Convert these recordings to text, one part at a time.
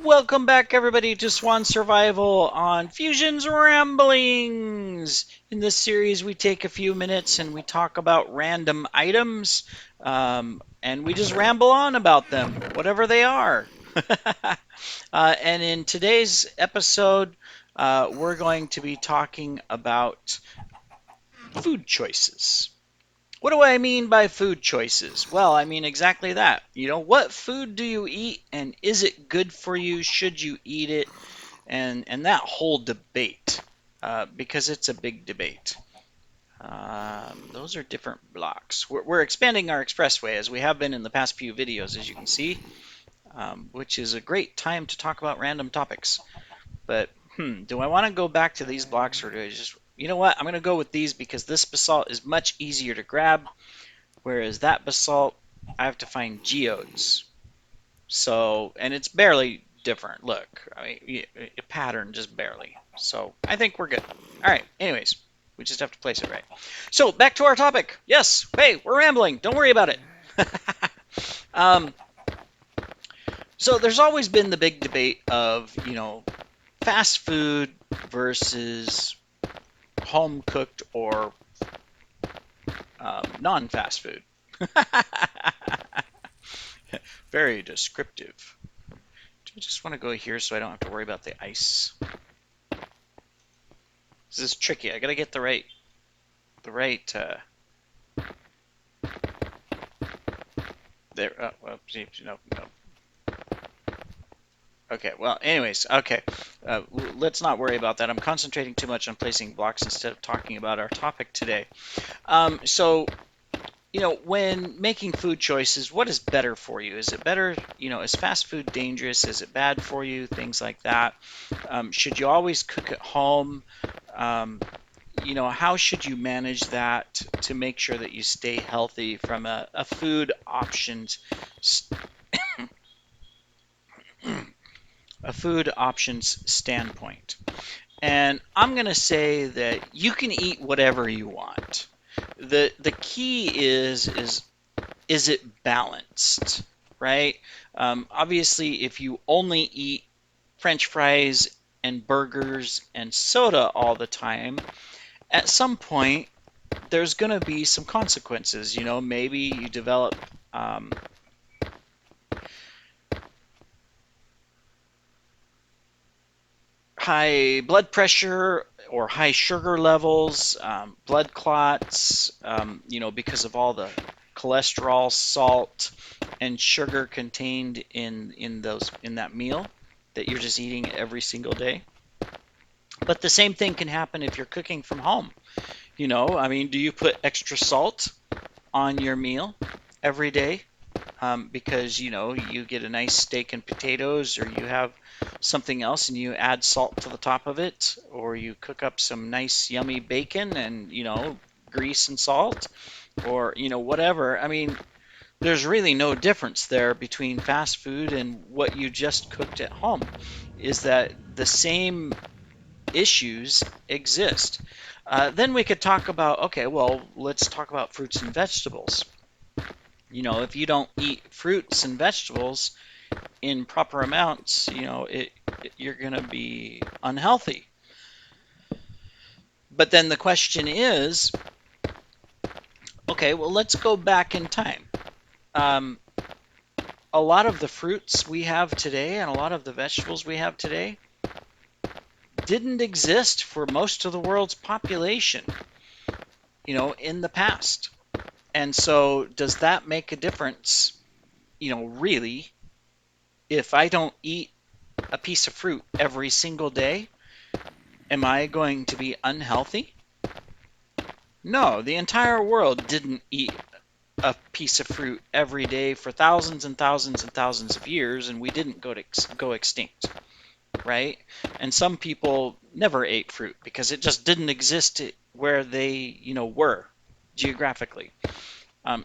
Welcome back, everybody, to Swan Survival on Fusion's Ramblings. In this series, we take a few minutes and we talk about random items, and we just ramble on about them, whatever they are. And in today's episode, we're going to be talking about food choices. What do I mean by food choices? Well, I mean exactly that. What food do you eat and is it good for you? Should you eat it? And that whole debate, because it's a big debate. Those are different blocks. We're expanding our expressway as we have been in the past few videos, as you can see, which is a great time to talk about random topics. But, do I want to go back to these blocks or do I just, you know what, I'm going to go with these because this basalt is much easier to grab. Whereas that basalt, I have to find geodes. So, and it's barely different. Look, I mean, a pattern just barely. So I think we're good. All right. Anyways, we just have to place it right. So back to our topic. Yes. Hey, we're rambling. Don't worry about it. um, so there's always been the big debate of, fast food versus home cooked or non-fast food. Very descriptive. I just want to go here so I don't have to worry about the ice. This is tricky. I gotta get the right, there. Well, no. Okay. Well, anyways, okay. Let's not worry about that. I'm concentrating too much on placing blocks instead of talking about our topic today. So when making food choices, what is better for you? Is it better, is fast food dangerous? Is it bad for you? Things like that. Should you always cook at home? How should you manage that to make sure that you stay healthy from a food options a food options standpoint? And I'm going to say that you can eat whatever you want. The key is it balanced, right? Obviously, if you only eat French fries and burgers and soda all the time, at some point there's going to be some consequences. Maybe you develop high blood pressure or high sugar levels, blood clots, because of all the cholesterol, salt, and sugar contained in that meal that you're just eating every single day. But the same thing can happen if you're cooking from home. Do you put extra salt on your meal every day? Because you get a nice steak and potatoes, or you have something else and you add salt to the top of it, or you cook up some nice yummy bacon and grease and salt, or whatever. There's really no difference there between fast food and what you just cooked at home. Is that the same issues exist? Then we could talk about, okay, well, let's talk about fruits and vegetables. If you don't eat fruits and vegetables in proper amounts, you're going to be unhealthy. But then the question is, okay, well, let's go back in time. A lot of the fruits we have today and a lot of the vegetables we have today didn't exist for most of the world's population, in the past. And so does that make a difference, really? If I don't eat a piece of fruit every single day, am I going to be unhealthy? No, the entire world didn't eat a piece of fruit every day for thousands and thousands and thousands of years, and we didn't go extinct, right? And some people never ate fruit because it just didn't exist where they, were geographically.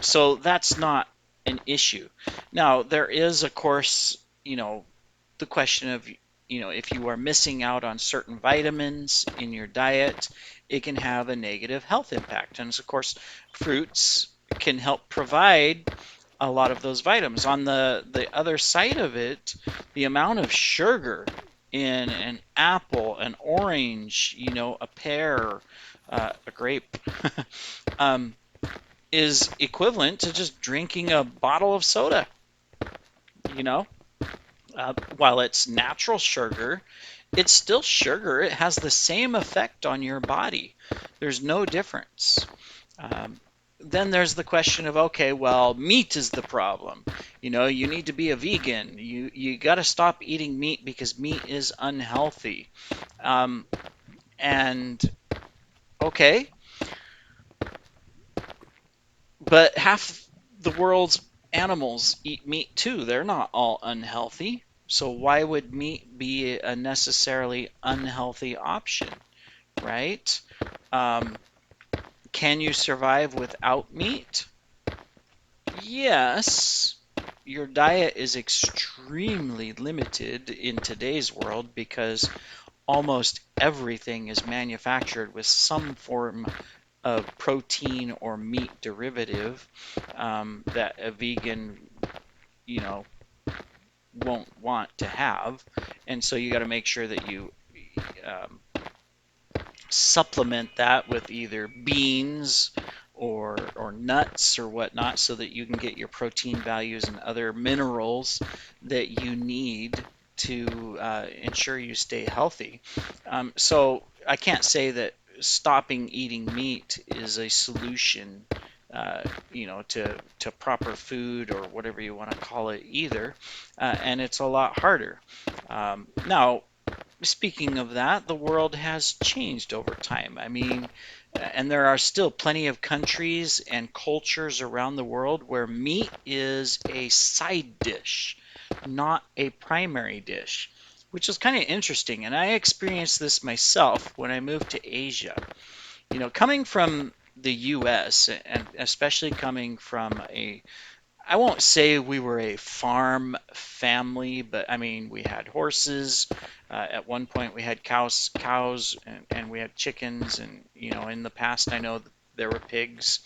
So that's not an issue. Now, there is, of course, the question of, if you are missing out on certain vitamins in your diet, it can have a negative health impact. And of course, fruits can help provide a lot of those vitamins. On the other side of it, the amount of sugar in an apple, an orange, a pear, a grape, um, is equivalent to just drinking a bottle of soda. You know, while it's natural sugar, it's still sugar. It has the same effect on your body. There's no difference. Um, then there's the question of, okay, well, meat is the problem. You need to be a vegan. You got to stop eating meat because meat is unhealthy. Um, and okay, but half the world's animals eat meat too. They're not all unhealthy. So why would meat be a necessarily unhealthy option, right? Um, can you survive without meat? Yes, your diet is extremely limited in today's world because almost everything is manufactured with some form of protein or meat derivative that a vegan, you know, won't want to have. And so you got to make sure that you um, supplement that with either beans or nuts or whatnot so that you can get your protein values and other minerals that you need to ensure you stay healthy. So I can't say that stopping eating meat is a solution, to proper food or whatever you want to call it either, and it's a lot harder. Now, speaking of that, the world has changed over time. I mean, and there are still plenty of countries and cultures around the world where meat is a side dish, not a primary dish, which is kind of interesting. And I experienced this myself when I moved to Asia. Coming from the US, and especially coming from I won't say we were a farm family, but I mean, we had horses. At one point, we had cows, and we had chickens. And, in the past, I know that there were pigs.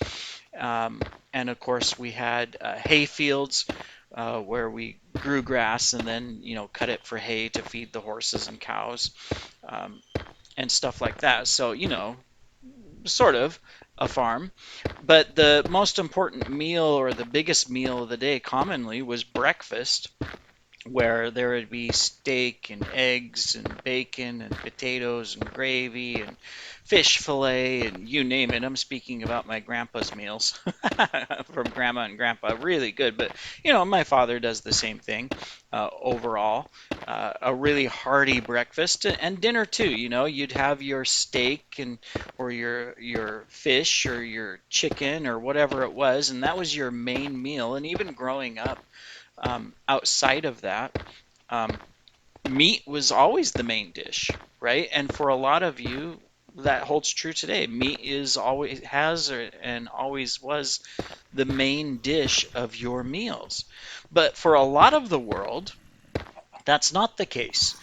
Um, and of course, we had hay fields where we grew grass and then, cut it for hay to feed the horses and cows um, and stuff like that. So, sort of a farm. But the most important meal or the biggest meal of the day commonly was breakfast, where there would be steak and eggs and bacon and potatoes and gravy and fish fillet and you name it. I'm speaking about my grandpa's meals from grandma and grandpa. Really good. But, my father does the same thing overall. A really hearty breakfast and dinner too. You'd have your steak and or your fish or your chicken or whatever it was, and that was your main meal. And even growing up, outside of that, um, meat was always the main dish, right? And for a lot of you, that holds true today. Meat is always and always was the main dish of your meals. But for a lot of the world, that's not the case.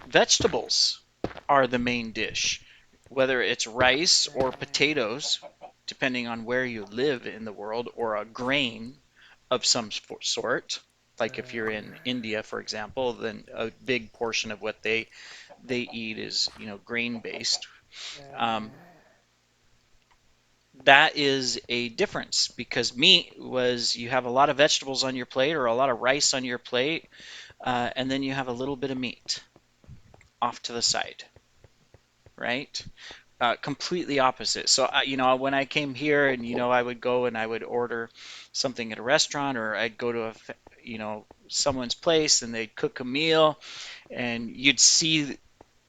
Vegetables are the main dish, whether it's rice or potatoes, depending on where you live in the world, or a grain of some sort. Like if you're in India, for example, then a big portion of what they eat is grain based. Um, that is a difference because meat was you have a lot of vegetables on your plate or a lot of rice on your plate, and then you have a little bit of meat off to the side, right? Completely opposite. So, when I came here and, I would go and I would order something at a restaurant or I'd go to someone's place and they'd cook a meal and you'd see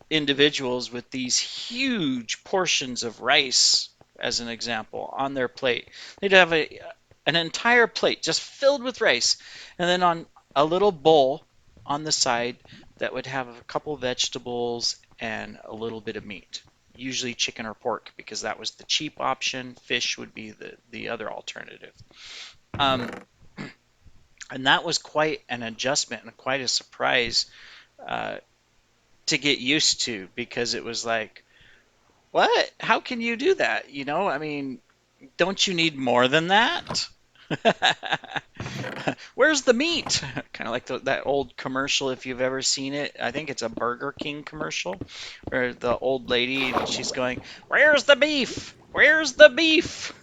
individuals with these huge portions of rice, as an example, on their plate. They'd have an entire plate just filled with rice, and then on a little bowl on the side that would have a couple vegetables and a little bit of meat. Usually chicken or pork because that was the cheap option. Fish would be the other alternative. Um, and that was quite an adjustment and quite a surprise uh, to get used to because it was like, what? How can you do that? I mean, don't you need more than that? Where's the meat? Kind of like that old commercial, if you've ever seen it. I think it's a Burger King commercial where the old lady, she's going, "Where's the beef? Where's the beef?"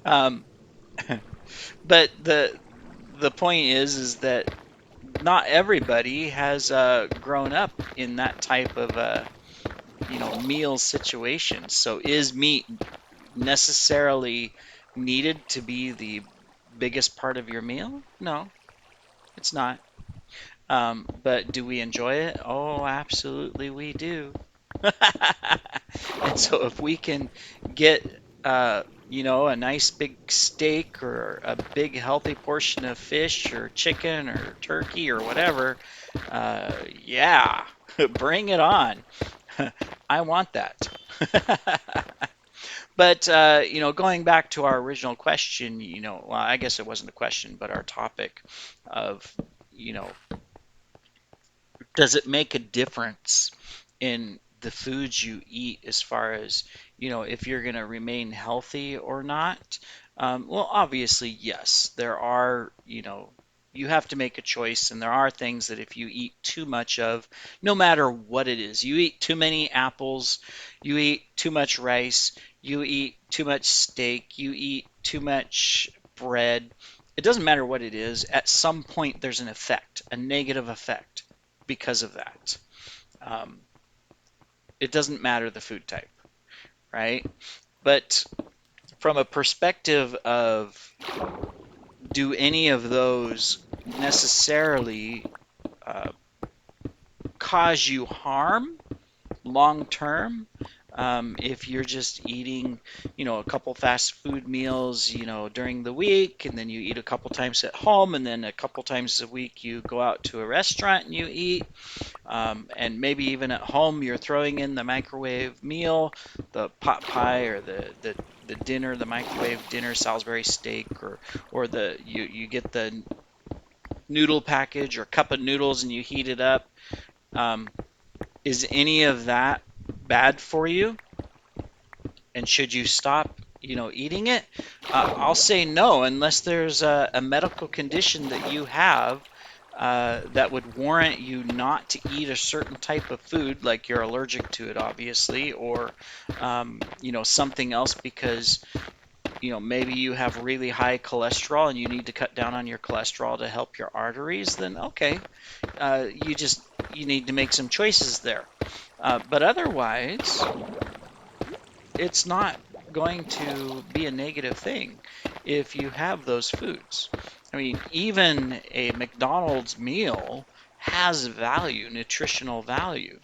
um, but the point is that not everybody has grown up in that type of meal situation. So is meat necessarily needed to be the biggest part of your meal? No, it's not. But do we enjoy it? Oh, absolutely we do. And so if we can get a nice big steak or a big healthy portion of fish or chicken or turkey or whatever, yeah, bring it on. I want that. But going back to our original question, well, I guess it wasn't a question, but our topic of, you know, does it make a difference in the foods you eat as far as, if you're going to remain healthy or not? Well, obviously, yes. There are, you have to make a choice, and there are things that if you eat too much of, no matter what it is, you eat too many apples, you eat too much rice, you eat too much steak, you eat too much bread. It doesn't matter what it is, at some point there's an effect, a negative effect because of that. Um, it doesn't matter the food type, right? But from a perspective of do any of those necessarily uh, cause you harm long term? If you're just eating, a couple fast food meals, during the week, and then you eat a couple times at home, and then a couple times a week you go out to a restaurant and you eat, and maybe even at home you're throwing in the microwave meal, the pot pie or the dinner, the microwave dinner, Salisbury steak, or you get the noodle package or cup of noodles and you heat it up. Um, is any of that bad for you? And should you stop, eating it? I'll say no, unless there's a medical condition that you have that would warrant you not to eat a certain type of food, like you're allergic to it, obviously, or something else because maybe you have really high cholesterol and you need to cut down on your cholesterol to help your arteries. Then okay, you need to make some choices there. But otherwise, it's not going to be a negative thing if you have those foods. I mean, even a McDonald's meal has value, nutritional value.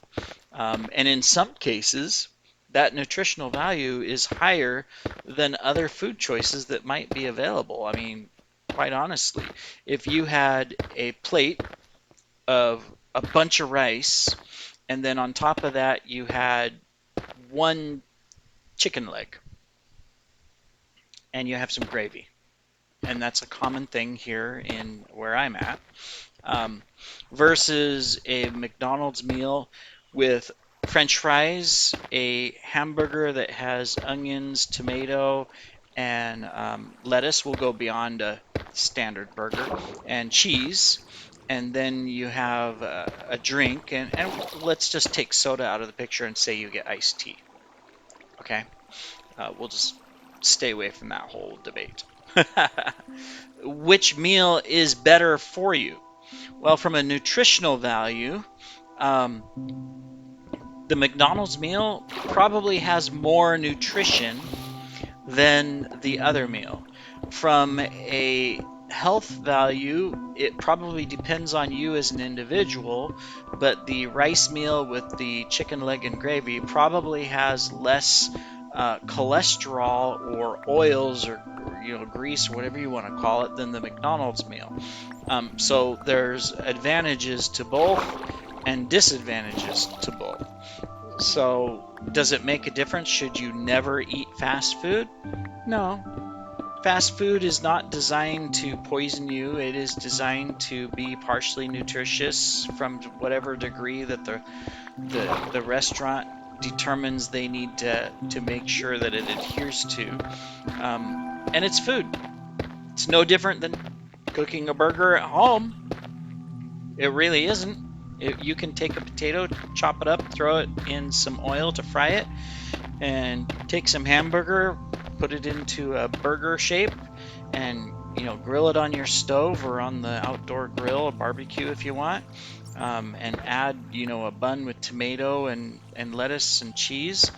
And in some cases, that nutritional value is higher than other food choices that might be available. I mean, quite honestly, if you had a plate of a bunch of rice, and then on top of that, you had one chicken leg, and you have some gravy. And that's a common thing here in where I'm at, um, versus a McDonald's meal with French fries, a hamburger that has onions, tomato, and lettuce. Will go beyond a standard burger, and cheese. And then you have a drink, and let's just take soda out of the picture and say you get iced tea. Okay, we'll just stay away from that whole debate. Which meal is better for you? Well, from a nutritional value, um, the McDonald's meal probably has more nutrition than the other meal. From a health value, it probably depends on you as an individual, but the rice meal with the chicken leg and gravy probably has less cholesterol or oils or grease or whatever you want to call it than the McDonald's meal. So there's advantages to both and disadvantages to both. So does it make a difference? Should you never eat fast food? No. Fast food is not designed to poison you. It is designed to be partially nutritious from whatever degree that the restaurant determines they need to make sure that it adheres to. and it's food. It's no different than cooking a burger at home. It really isn't. You can take a potato, chop it up, throw it in some oil to fry it, and take some hamburger, put it into a burger shape, and grill it on your stove or on the outdoor grill, or barbecue if you want, and add a bun with tomato and lettuce and cheese.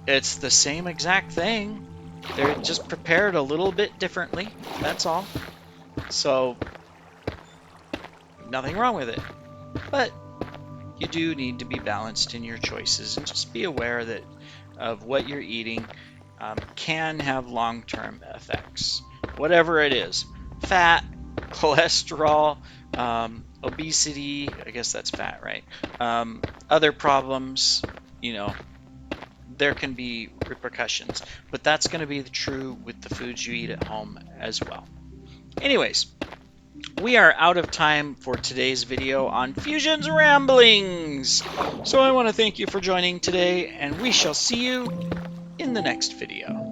It's the same exact thing. They're just prepared a little bit differently. That's all. So nothing wrong with it. But you do need to be balanced in your choices and just be aware that of what you're eating can have long-term effects. Whatever it is, fat, cholesterol, obesity, I guess that's fat, right? Other problems, there can be repercussions, but that's going to be true with the foods you eat at home as well. Anyways, we are out of time for today's video on Fusion's Ramblings. So I want to thank you for joining today, and we shall see you in the next video.